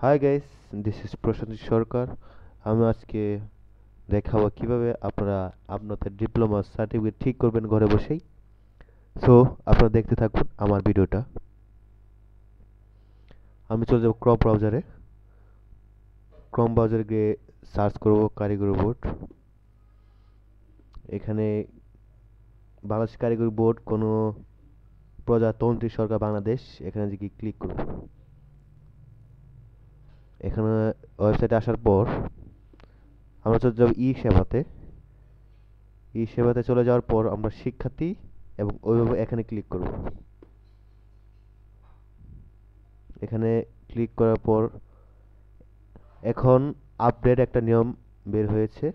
Hi guys, this is প্রশান্ত সরকার। আমি আজকে দেখাবো কিভাবে আপনারা আপনাদের ডিপ্লোমা সার্টিফিকেট ঠিক করবেন ঘরে বসেই। সো আপনারা দেখতে থাকুন আমার ভিডিওটা। আমি চলে যাব ক্রম ব্রাউজারে গিয়ে সার্চ করব কারিগরি বোর্ড। এখানে বাংলাদেশ কারিগরি বোর্ড কোনো প্রজাতন্ত্রী সরকার বাংলাদেশ, এখানে যে ক্লিক করব। এখানে ওয়েবসাইটে আসার পর আমরা চলে যাব ই সেবাতে চলে যাওয়ার পর আমরা শিক্ষার্থী এবং অভিভাবক এখানে ক্লিক করব। এখানে ক্লিক করার পর এখন আপডেট একটা নিয়ম বের হয়েছে।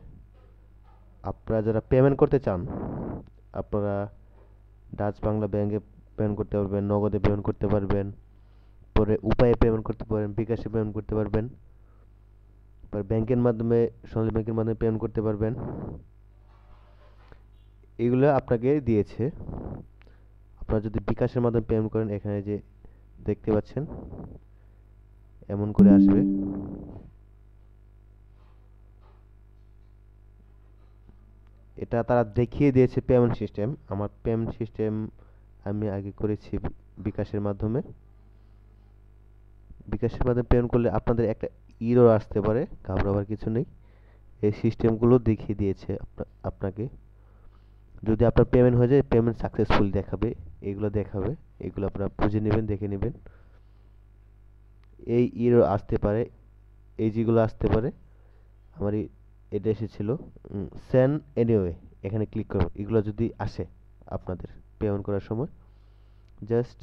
আপনারা যারা পেমেন্ট করতে চান, আপনারা ডাচ বাংলা ব্যাংকে পেমেন্ট করতে পারবেন, নগদে পেমেন্ট করতে পারবেন, পরে উপায়ে পেমেন্ট করতে পারবেন, বিকাশে পেমেন্ট করতে পারবেন, পরে ব্যাংকের মাধ্যমে, সোনালী ব্যাংকের মাধ্যমে পেমেন্ট করতে পারবেন। এগুলো আপনাকে দিয়েছে। আপনারা যদি বিকাশের মাধ্যমে পেমেন্ট করেন, এখানে যে দেখতে পাচ্ছেন এমন করে আসবে। এটা তারা দেখিয়ে দিয়েছে পেমেন্ট সিস্টেম। আমার পেমেন্ট সিস্টেম আমি আগে করেছি বিকাশের মাধ্যমে। বিকাশের মাধ্যমে পেমেন্ট করলে আপনাদের একটা ইরর আসতে পারে, ঘাবড়াবার কিছু নেই। এই সিস্টেমগুলো দেখিয়ে দিয়েছে আপনাকে। যদি আপনার পেমেন্ট হয়ে যায়, পেমেন্ট সাকসেসফুল দেখাবে, এগুলো দেখাবে। এগুলো আপনারা বুঝে নেবেন, দেখে নেবেন। এই ইরর আসতে পারে, এই যেগুলো আসতে পারে। আমার এটা এসেছিল সেন্ড এনিওয়ে, এখানে ক্লিক করুন। এগুলো যদি আসে আপনাদের পেমেন্ট করার সময়, জাস্ট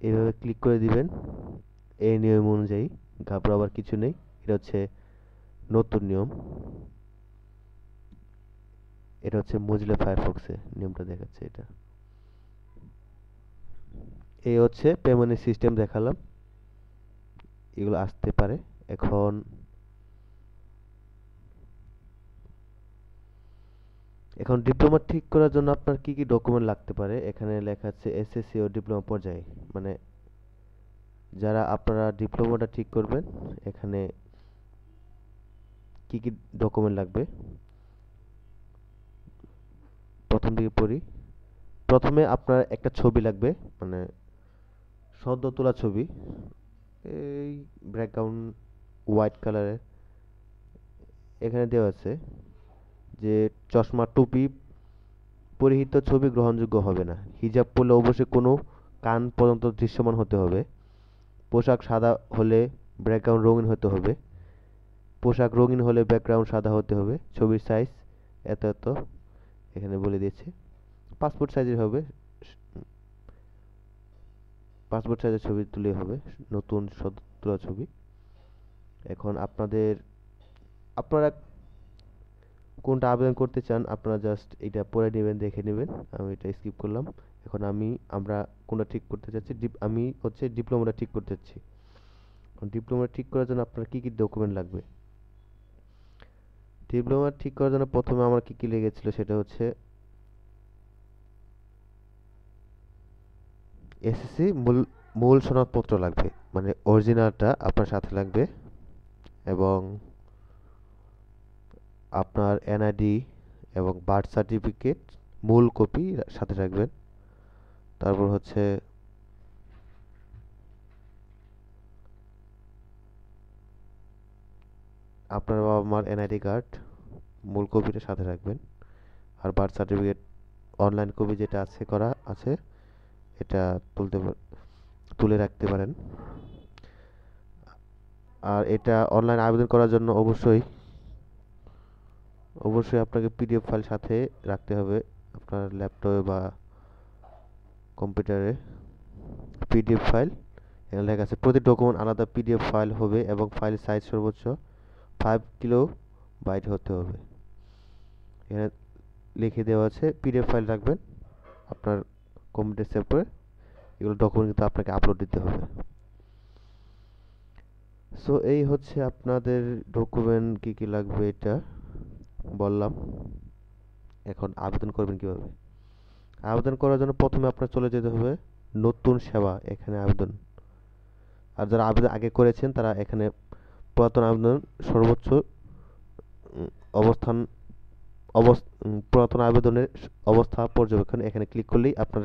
এইভাবে ক্লিক করে দিবেন। এই নিয়ম অনুযায়ী ঘাবড়াবার কিছু নেই। এটা হচ্ছে নতুন নিয়ম। এটা হচ্ছে মজিলা ফায়ারফক্সে নিয়মটা দেখাচ্ছে। এটা এই হচ্ছে পেমেন্টের সিস্টেম দেখালাম। এগুলো আসতে পারে। এখন এখন ডিপ্লোমা ঠিক করার জন্য আপনার কি কি ডকুমেন্ট লাগতে পারে এখানে লেখা আছে। এসএসসি ও ডিপ্লোমা পর্যায়ে, মানে যারা আপনারা ডিপ্লোমাটা ঠিক করবেন, এখানে কি কি ডকুমেন্ট লাগবে প্রথম দিকে পড়ি। প্রথমে আপনার একটা ছবি লাগবে, মানে সদ্য তোলা ছবি। এই ব্যাকগ্রাউন্ড হোয়াইট কালারের। এখানে দেওয়া আছে যে চশমা টুপি পরিহিত ছবি গ্রহণযোগ্য হবে না। হিজাব পরলে অবশ্যই কোনো কান পর্যন্ত দৃশ্যমান হতে হবে। পোশাক সাদা হলে ব্যাকগ্রাউন্ড রঙিন হতে হবে। পোশাক রঙিন হলে ব্যাকগ্রাউন্ড সাদা হতে হবে। ছবির সাইজ এত এত এখানে বলে দিয়েছে। পাসপোর্ট সাইজের হবে। পাসপোর্ট সাইজের ছবি তুলে হবে, নতুন সদ্য তোলা ছবি। এখন আপনারা কোনটা আবেদন করতে চান, আপনারা জাস্ট এটা পড়ে নেবেন, দেখে নেবেন। আমি এটা স্কিপ করলাম। এখন আমরা কোনটা ঠিক করতে চাচ্ছি, আমি হচ্ছে ডিপ্লোমাটা ঠিক করতে চাচ্ছি। ডিপ্লোমা ঠিক করার জন্য আপনার কি কি ডকুমেন্ট লাগবে? ডিপ্লোমা ঠিক করার জন্য প্রথমে আমার কি কি লেগেছিল সেটা হচ্ছে এসএসসি মূল মূল সনদপত্র লাগবে, মানে অরিজিনালটা আপনার সাথে লাগবে। এবং আপনার এনআইডি এবং বার্থ সার্টিফিকেট মূল কপি সাথে রাখবেন। তারপর হচ্ছে আপনার বাবা মার এনআইডি কার্ড মূল কপিটা সাথে রাখবেন। আর বার্থ সার্টিফিকেট অনলাইন কপি যেটা করা আছে, এটা তুলে রাখতে পারেন। আর এটা অনলাইন আবেদন করার জন্য অবশ্যই অবশ্যই আপনাকে পিডিএফ ফাইল সাথে রাখতে হবে আপনার ল্যাপটপে বা কম্পিউটারে। পিডিএফ ফাইল এখানে লেখা আছে প্রতি ডকুমেন্ট আলাদা পিডিএফ ফাইল হবে এবং ফাইল সাইজ সর্বোচ্চ 5 কিলো বাইট হতে হবে। এখানে লিখে দেওয়া আছে পিডিএফ ফাইল রাখবেন আপনার কম্পিউটার সেভ করে। এগুলো ডকুমেন্ট কিন্তু আপনাকে আপলোড দিতে হবে। সো এই হচ্ছে আপনাদের ডকুমেন্ট কি কি লাগবে, এটা বললাম। এখন আবেদন করবেন কিভাবে? আবেদন করার জন্য প্রথমে আপনার চলে যেতে হবে নতুন সেবা, এখানে আবেদন। আর যারা আবেদন আগে করেছেন তারা এখানে পুরাতন আবেদন সর্বোচ্চ উম, অবস্থান পুরাতন আবেদনের অবস্থা পর্যবেক্ষণ এখানে ক্লিক করলেই আপনার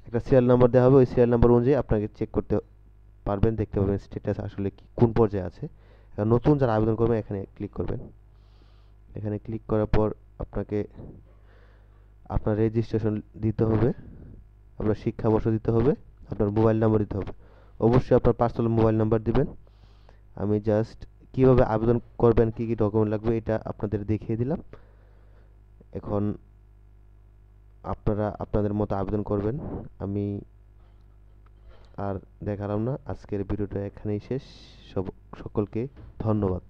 একটা সিরিয়াল নাম্বার দেওয়া হবে। ওই সিরিয়াল নাম্বার অনুযায়ী আপনাকে চেক করতে পারবেন, দেখতে পাবেন স্ট্যাটাস আসলে কোন পর্যায়ে আছে। নতুন যারা আবেদন করবেন এখানে ক্লিক করবেন। এখানে ক্লিক করার পর আপনাকে আপনার রেজিস্ট্রেশন দিতে হবে, আপনার শিক্ষাবর্ষ দিতে হবে, আপনার মোবাইল নাম্বার দিতে হবে। অবশ্যই আপনার পার্সোনাল মোবাইল নাম্বার দিবেন। আমি জাস্ট কিভাবে আবেদন করবেন, কি কি ডকুমেন্ট লাগবে এটা আপনাদের দেখিয়ে দিলাম। এখন আপনারা আপনাদের মতো আবেদন করবেন। আমি আর দেখালাম না, আজকের ভিডিওটা এখানেই শেষ। সকলকে ধন্যবাদ।